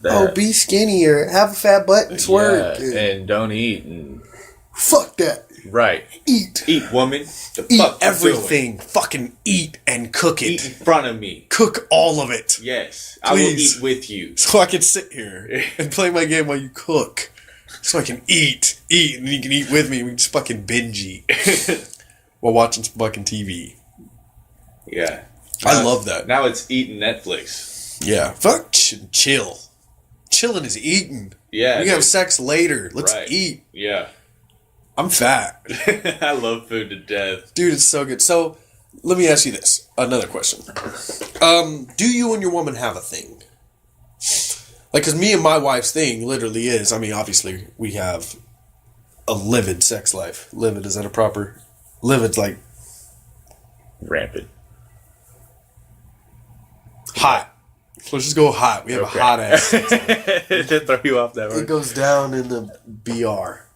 Speaker 1: that-
Speaker 2: be skinny or have a fat butt and twerk.
Speaker 1: yeah, and don't eat and
Speaker 2: Fuck that.
Speaker 1: right.
Speaker 2: Eat.
Speaker 1: Eat, woman. The
Speaker 2: Eat
Speaker 1: fuck you
Speaker 2: everything. Fucking eat and cook
Speaker 1: doing?
Speaker 2: it.
Speaker 1: Eat in front of me.
Speaker 2: Cook all of it.
Speaker 1: Yes. I will
Speaker 2: Please.
Speaker 1: eat with you.
Speaker 2: So I can sit here and play my game while you cook. So I can eat, and then you can eat with me. We can just fucking binge eat while watching some fucking TV.
Speaker 1: Yeah.
Speaker 2: I love that.
Speaker 1: Now it's eating Netflix.
Speaker 2: Yeah. Fuck chill. Chilling is eating.
Speaker 1: Yeah.
Speaker 2: We can have sex later. Let's
Speaker 1: Right.
Speaker 2: eat.
Speaker 1: Yeah.
Speaker 2: I'm fat.
Speaker 1: I love food to death.
Speaker 2: Dude, it's so good. So, let me ask you this. Another question. Do you and your woman have a thing? Like, because me and my wife's thing literally is, obviously, we have a livid sex life. Livid, is that a proper? Livid's like
Speaker 1: Rampant.
Speaker 2: hot. Let's just go hot. We have a hot ass.
Speaker 1: To throw you off that
Speaker 2: It
Speaker 1: word.
Speaker 2: goes down in the BR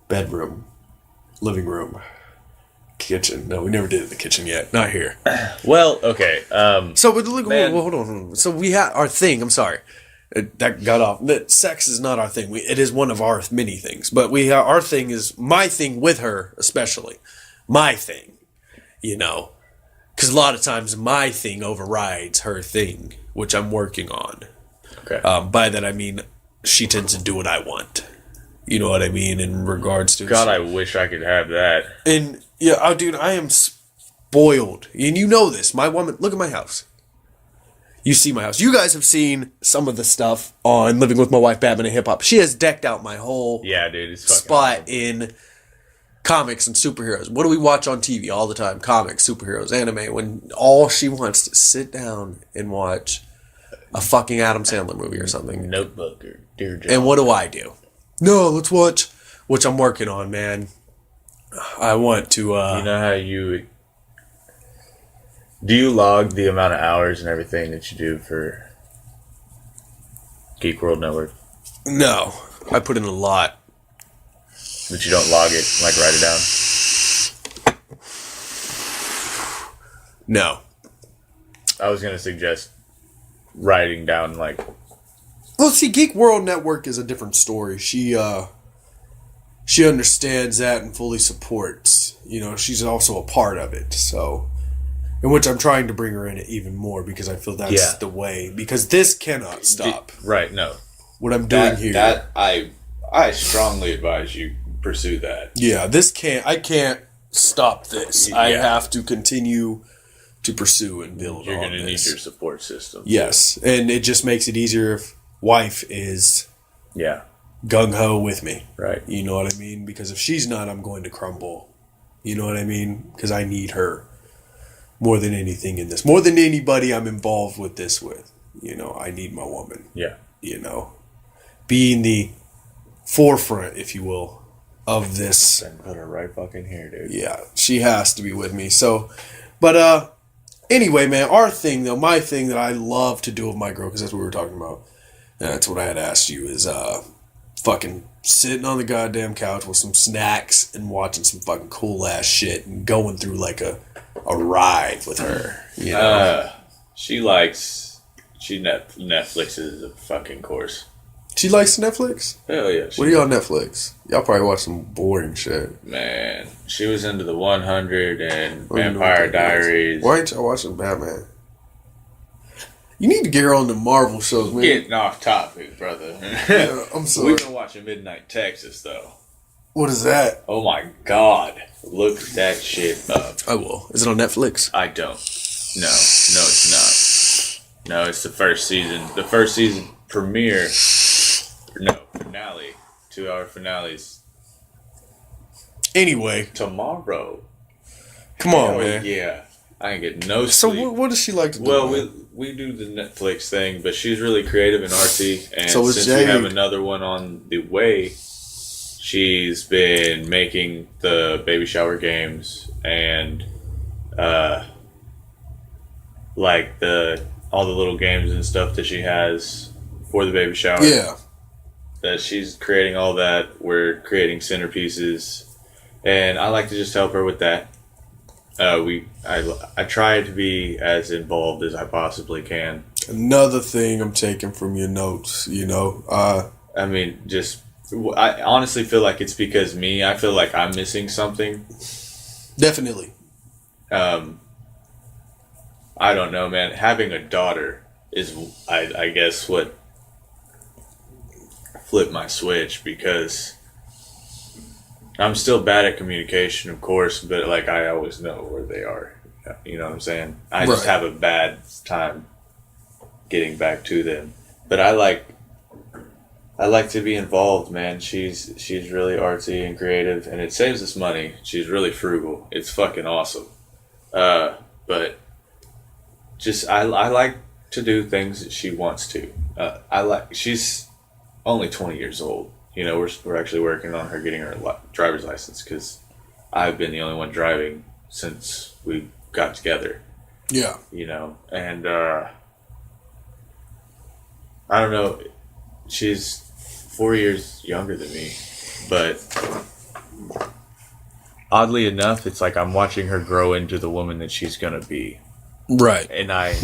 Speaker 2: bedroom. living room, kitchen. No, we never did the kitchen yet. Not here.
Speaker 1: Well, okay.
Speaker 2: So, but look,
Speaker 1: Man.
Speaker 2: hold on. So we have our thing. I'm sorry, that got off. That sex is not our thing. It is one of our many things. But our thing is my thing with her, especially my thing. You know, because a lot of times my thing overrides her thing, which I'm working on.
Speaker 1: Okay.
Speaker 2: By that I mean she tends to do what I want. You know what I mean in regards to
Speaker 1: God, I wish I could have that.
Speaker 2: And yeah, oh, dude, I am spoiled, and you know this. My woman, look at my house. You see my house. You guys have seen some of the stuff on Living with My Wife, Batman and Hip Hop. She has decked out my whole
Speaker 1: Yeah, dude, it's fucking
Speaker 2: spot
Speaker 1: awesome.
Speaker 2: in comics and superheroes. What do we watch on TV all the time? Comics, superheroes, anime. When all she wants to sit down and watch a fucking Adam Sandler movie or something.
Speaker 1: Notebook or Dear John.
Speaker 2: And what do? No, let's watch. Which I'm working on, man. I want to.
Speaker 1: You know how you do you log the amount of hours and everything that you do for Geek World Network,
Speaker 2: No, I put in a lot.
Speaker 1: but you don't log it, like write it down?
Speaker 2: No.
Speaker 1: I was gonna suggest writing down like
Speaker 2: Well, see, Geek World Network is a different story. She understands that and fully supports. You know, she's also a part of it. So, in which I'm trying to bring her in even more because I feel that's
Speaker 1: Yeah.
Speaker 2: the way. Because this cannot stop.
Speaker 1: right. No,
Speaker 2: What I'm doing
Speaker 1: that
Speaker 2: here.
Speaker 1: that I strongly advise you pursue that.
Speaker 2: Yeah, I can't stop this. I
Speaker 1: Yeah.
Speaker 2: have to continue to pursue and build
Speaker 1: You're
Speaker 2: on
Speaker 1: gonna need
Speaker 2: this.
Speaker 1: your support system.
Speaker 2: Yes, and it just makes it easier if wife is
Speaker 1: Yeah.
Speaker 2: gung-ho with me.
Speaker 1: Right.
Speaker 2: You know what I mean? Because if she's not, I'm going to crumble. You know what I mean? Because I need her more than anything in this. More than anybody I'm involved with this with. You know, I need my woman.
Speaker 1: Yeah.
Speaker 2: You know, being the forefront, if you will, of this.
Speaker 1: And put her right fucking here, dude.
Speaker 2: Yeah, she has to be with me. So, but anyway, man, our thing though, my thing that I love to do with my girl, because that's what we were talking about. And that's what I had asked you is fucking sitting on the goddamn couch with some snacks and watching some fucking cool ass shit and going through like a ride with her. You know,
Speaker 1: She Netflix is a fucking course.
Speaker 2: she likes Netflix.
Speaker 1: Hell yeah.
Speaker 2: What are you on Netflix? Y'all probably watch some boring shit.
Speaker 1: Man, she was into the 100 and
Speaker 2: I don't even know what
Speaker 1: Vampire
Speaker 2: that is.
Speaker 1: Diaries.
Speaker 2: Why ain't y'all watching Batman? You need to get her on the Marvel shows, man.
Speaker 1: Getting off topic, brother.
Speaker 2: Yeah, I'm sorry.
Speaker 1: We've been watching Midnight Texas, though.
Speaker 2: What is that?
Speaker 1: Oh my god. Look that shit up.
Speaker 2: I will. Is it on Netflix?
Speaker 1: I don't. No, it's not. No, it's the first season. The first season premiere. No, finale. 2-hour finales.
Speaker 2: Anyway,
Speaker 1: Tomorrow.
Speaker 2: come on,
Speaker 1: Hell
Speaker 2: man.
Speaker 1: Yeah. I ain't getting no
Speaker 2: So
Speaker 1: sleep.
Speaker 2: what does she like to do?
Speaker 1: Well,
Speaker 2: man?
Speaker 1: we do the Netflix thing, but she's really creative and artsy. And
Speaker 2: So is
Speaker 1: since
Speaker 2: Jade.
Speaker 1: we have another one on the way, she's been making the baby shower games and like all the little games and stuff that she has for the baby shower.
Speaker 2: Yeah.
Speaker 1: That she's creating all that. We're creating centerpieces, and I like to just help her with that. I try to be as involved as I possibly can.
Speaker 2: Another thing I'm taking from your notes, you know.
Speaker 1: I mean, I honestly feel like it's because I feel like I'm missing something.
Speaker 2: Definitely.
Speaker 1: I don't know, man. Having a daughter is, I guess, what flipped my switch, because I'm still bad at communication, of course, but like I always know where they are. You know what I'm saying? I just
Speaker 2: Right.
Speaker 1: have a bad time getting back to them. But I like to be involved, man. She's really artsy and creative, and it saves us money. She's really frugal. It's fucking awesome. But just I like to do things that she wants to. She's only 20 years old. You know, we're actually working on her getting her driver's license, because I've been the only one driving since we got together.
Speaker 2: Yeah.
Speaker 1: You know, and I don't know. She's 4 years younger than me, but oddly enough, it's like I'm watching her grow into the woman that she's gonna be,
Speaker 2: Right.
Speaker 1: and I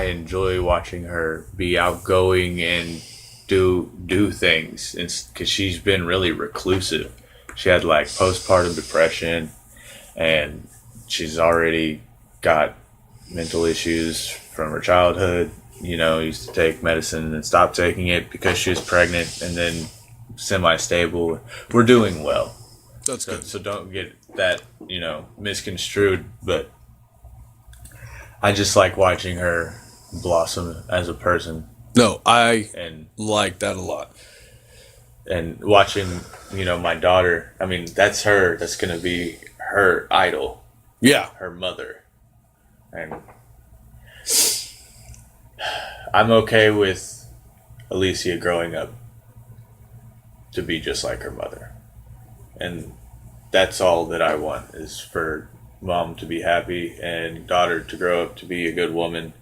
Speaker 1: enjoy watching her be outgoing and do things, because she's been really reclusive. She had like postpartum depression, and she's already got mental issues from her childhood. You know, used to take medicine and then stopped taking it because she was pregnant, and then semi-stable. We're doing well.
Speaker 2: That's good.
Speaker 1: So don't get that, misconstrued, but I just like watching her blossom as a person,
Speaker 2: No, I
Speaker 1: and
Speaker 2: like that a lot.
Speaker 1: watching, my daughter. I mean, that's going to be her idol,
Speaker 2: Yeah.
Speaker 1: her mother. And I'm okay with Alicia growing up to be just like her mother. And that's all that I want, is for mom to be happy and daughter to grow up to be a good woman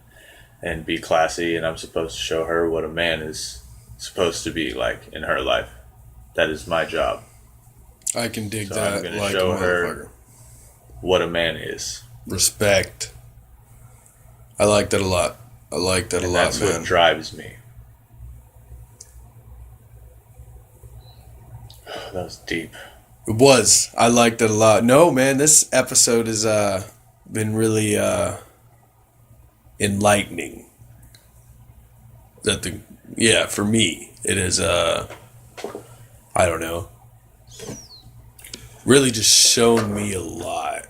Speaker 1: and be classy. And I'm supposed to show her what a man is supposed to be like in her life. That is my job.
Speaker 2: I can dig
Speaker 1: So
Speaker 2: that.
Speaker 1: I'm gonna
Speaker 2: like
Speaker 1: show
Speaker 2: a
Speaker 1: her
Speaker 2: motherfucker.
Speaker 1: what a man is.
Speaker 2: Respect. I like that a lot. I like that a
Speaker 1: And
Speaker 2: lot,
Speaker 1: that's
Speaker 2: man.
Speaker 1: what drives me. That was deep.
Speaker 2: It was. I liked it a lot. No, man, this episode has been really enlightening. For me, it is I don't know. Really just shown me a lot,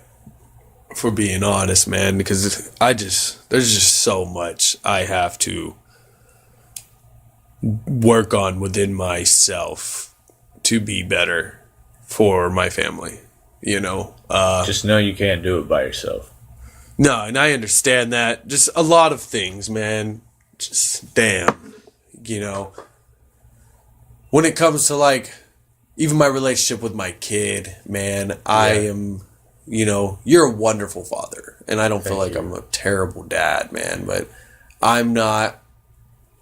Speaker 2: for being honest, man, because there's just so much I have to work on within myself to be better for my family,
Speaker 1: Just know you can't do it by yourself.
Speaker 2: No, and I understand that. Just a lot of things, man. Just damn, when it comes to like even my relationship with my kid, man, I am, you're a wonderful father, and I don't feel like I'm a terrible dad, man, but I'm not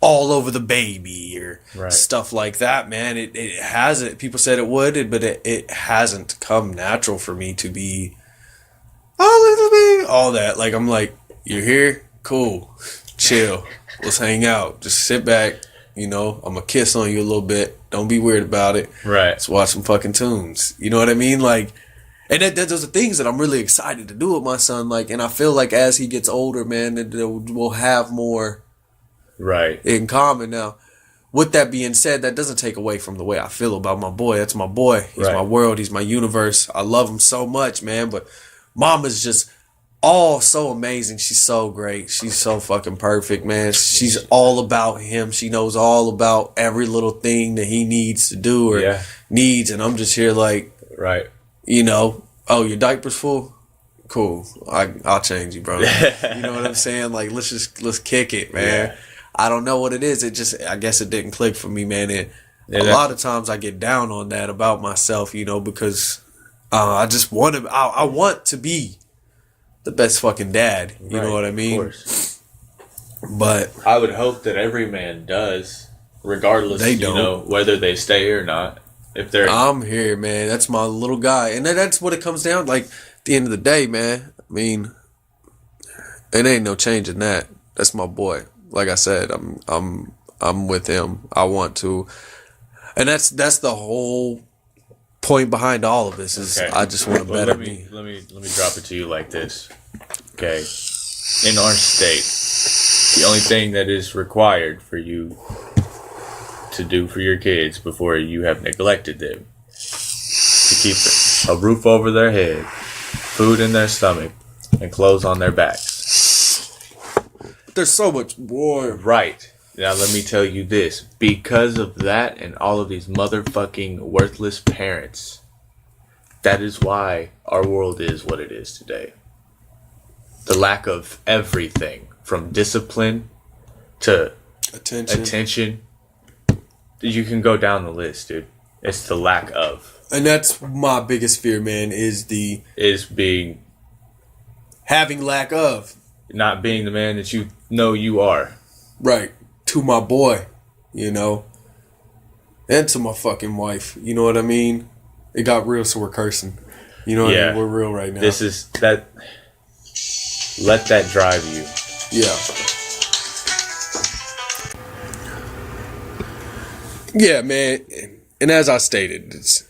Speaker 2: all over the baby or stuff like that, man. It hasn't. People said it would, but it hasn't come natural for me to be, oh, look at the baby, all that. Like, I'm like, you're here? Cool. Chill. Let's hang out. Just sit back. I'm going to kiss on you a little bit. Don't be weird about it.
Speaker 1: Right.
Speaker 2: Let's watch some fucking tunes. You know what I mean? Like, and those are things that I'm really excited to do with my son. Like, and I feel like as he gets older, man, that we'll have more in common. Now, with that being said, that doesn't take away from the way I feel about my boy. That's my boy. He's my world. He's my universe. I love him so much, man. But Mama's just all so amazing. She's so great. She's so fucking perfect, man. She's all about him. She knows all about every little thing that he needs to do or needs. And I'm just here like, oh, your diaper's full? Cool. I'll change you, bro. You know what I'm saying? Like, let's kick it, man. Yeah. I don't know what it is. I guess it didn't click for me, man. A lot of times I get down on that about myself, because I just I want to be the best fucking dad. You know what I mean? Of course. But
Speaker 1: I would hope that every man does, regardless, whether they stay or not.
Speaker 2: I'm here, man. That's my little guy. And that's what it comes down. Like, at the end of the day, man, I mean, it ain't no changing that. That's my boy. Like I said, I'm with him. I want to. And that's the whole point behind all of this is I just want to better me.
Speaker 1: Let me drop it to you like this. Okay. In our state, the only thing that is required for you to do for your kids before you have neglected them to keep a roof over their head, food in their stomach, and clothes on their backs.
Speaker 2: There's so much more.
Speaker 1: Right. Now let me tell you this. Because of that and all of these motherfucking worthless parents, that is why our world is what it is today. The lack of everything, from discipline to attention. You can go down the list, dude. It's the lack of.
Speaker 2: And that's my biggest fear, man, having lack of.
Speaker 1: Not being the man that you know you are.
Speaker 2: Right. To my boy, and to my fucking wife. You know what I mean? It got real, so we're cursing. You know what I mean? We're real right now.
Speaker 1: This is that. Let that drive you.
Speaker 2: Yeah. Yeah, man. And as I stated, it's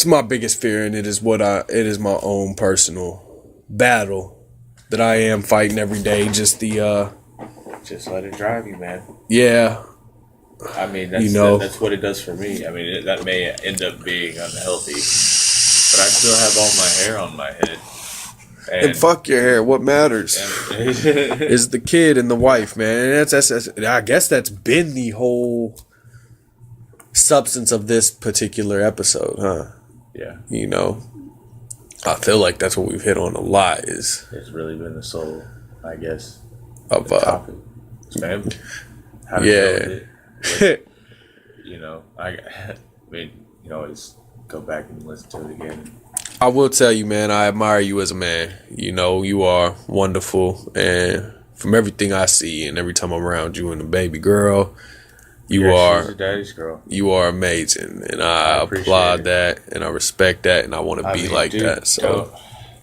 Speaker 2: my biggest fear, and it is my own personal battle that I am fighting every day. Just
Speaker 1: let it drive you, man.
Speaker 2: Yeah.
Speaker 1: I mean, that's what it does for me. I mean, that may end up being unhealthy, but I still have all my hair on my head.
Speaker 2: And fuck your hair. What matters is the kid and the wife, man. And that's I guess that's been the whole substance of this particular episode, huh?
Speaker 1: Yeah.
Speaker 2: You know, I feel like that's what we've hit on a lot. It's
Speaker 1: really been the soul, I guess,
Speaker 2: of
Speaker 1: the topic. Family. How to deal with it. You know, I mean, you know, always go back and listen to it again.
Speaker 2: I will tell you, man, I admire you as a man. You know, you are wonderful, and from everything I see and every time I'm around you and the baby girl, she's a daddy's girl. You are amazing, and I applaud that, and I respect that, and I want to be like that. So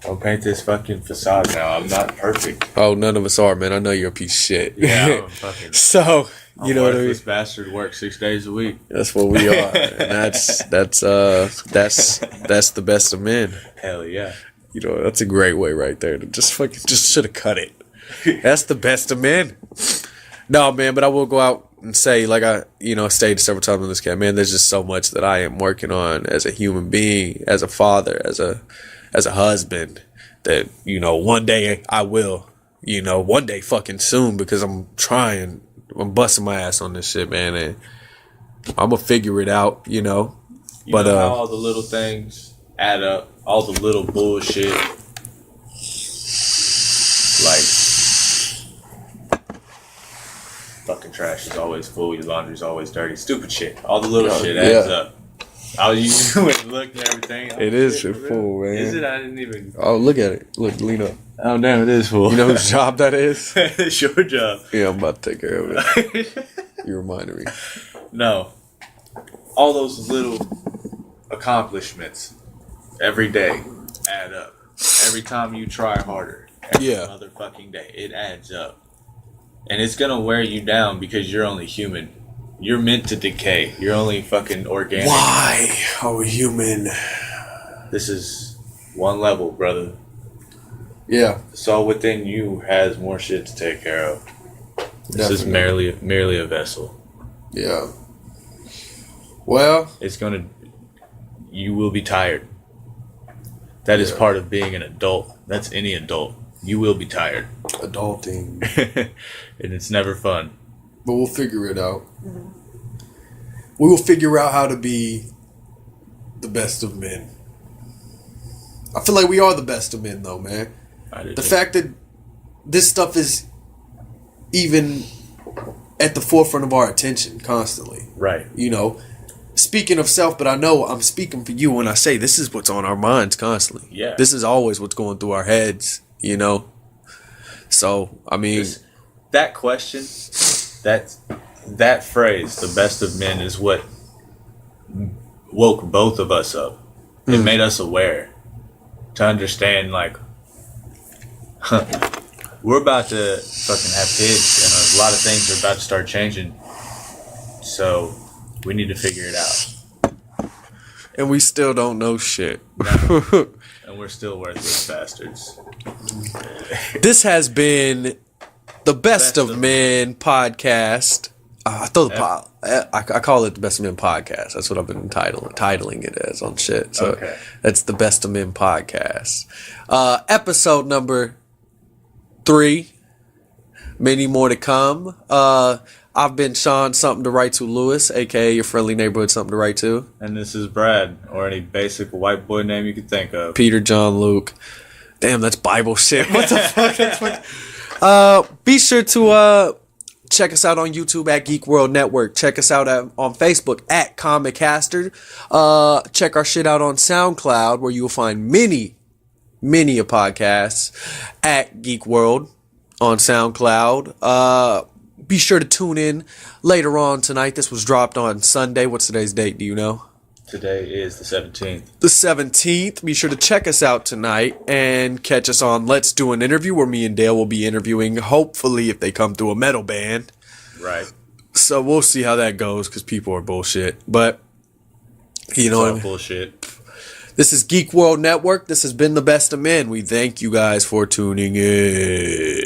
Speaker 1: don't paint this fucking facade now. I'm not perfect.
Speaker 2: Oh, none of us are, man. I know you're a piece of shit.
Speaker 1: Yeah, I'm fucking.
Speaker 2: So you know what I mean?
Speaker 1: This bastard works 6 days a week.
Speaker 2: That's what we are, and that's the best of men.
Speaker 1: Hell yeah.
Speaker 2: You know, that's a great way right there to just should have cut it. That's the best of men. No, man, but I will go out and say, like I, stated several times in this camp, man, there's just so much that I am working on as a human being, as a father, as a husband, that, one day I will, one day fucking soon, because I'm busting my ass on this shit, man, and I'm gonna figure it out,
Speaker 1: You know how all the little things add up, all the little bullshit, like fucking trash is always full, your laundry's always dirty, stupid shit, all the little shit adds up. I was using it and look and everything.
Speaker 2: It is full, man.
Speaker 1: Is it? I didn't even.
Speaker 2: Oh, look at it. Look, lean up.
Speaker 1: Oh, damn, it is full.
Speaker 2: You know whose job that is?
Speaker 1: It's your job.
Speaker 2: Yeah, I'm about to take care of it. You reminded me.
Speaker 1: No. All those little accomplishments every day add up. Every time you try harder. Every motherfucking day. It adds up. And it's going to wear you down because you're only human. You're meant to decay. You're only fucking organic.
Speaker 2: Why are we human?
Speaker 1: This is one level, brother.
Speaker 2: Yeah.
Speaker 1: The soul within you has more shit to take care of. This is merely a vessel.
Speaker 2: Yeah. Well,
Speaker 1: you will be tired. That is part of being an adult. That's any adult. You will be tired.
Speaker 2: Adulting.
Speaker 1: And it's never fun.
Speaker 2: But we'll figure it out. We will figure out how to be the best of men. I feel like we are the best of men, though, man. The fact that this stuff is even at the forefront of our attention constantly.
Speaker 1: Right.
Speaker 2: Speaking of self, but I know I'm speaking for you when I say this is what's on our minds constantly.
Speaker 1: Yeah.
Speaker 2: This is always what's going through our heads, So, I mean...
Speaker 1: That question, that phrase, the best of men, is what woke both of us up. It made us aware to understand, like, we're about to fucking have kids, and a lot of things are about to start changing. So we need to figure it out.
Speaker 2: And we still don't know shit.
Speaker 1: No. And we're still worthless bastards.
Speaker 2: This has been the Best of Men podcast. I call it the Best of Men podcast. That's what I've been titling it as on shit. So that's the Best of Men podcast. Episode number 3. Many more to come. I've been Sean, something to write to Lewis, aka your friendly neighborhood, something to write to.
Speaker 1: And this is Brad, or any basic white boy name you could think of.
Speaker 2: Peter, John, Luke. Damn, that's Bible shit. What the fuck? Be sure to check us out on YouTube at Geek World Network. Check us out on Facebook at Comicaster. Check our shit out on SoundCloud, where you will find many a podcasts at Geek World on SoundCloud. Be sure to tune in later on tonight. This was dropped on Sunday. What's today's date? Do you know?
Speaker 1: Today is the 17th.
Speaker 2: The 17th. Be sure to check us out tonight and catch us on Let's Do an Interview, where me and Dale will be interviewing, hopefully, if they come through, a metal band.
Speaker 1: Right.
Speaker 2: So we'll see how that goes, because people are bullshit. But, you know what I mean?
Speaker 1: Bullshit.
Speaker 2: This is Geek World Network. This has been The Best of Men. We thank you guys for tuning in.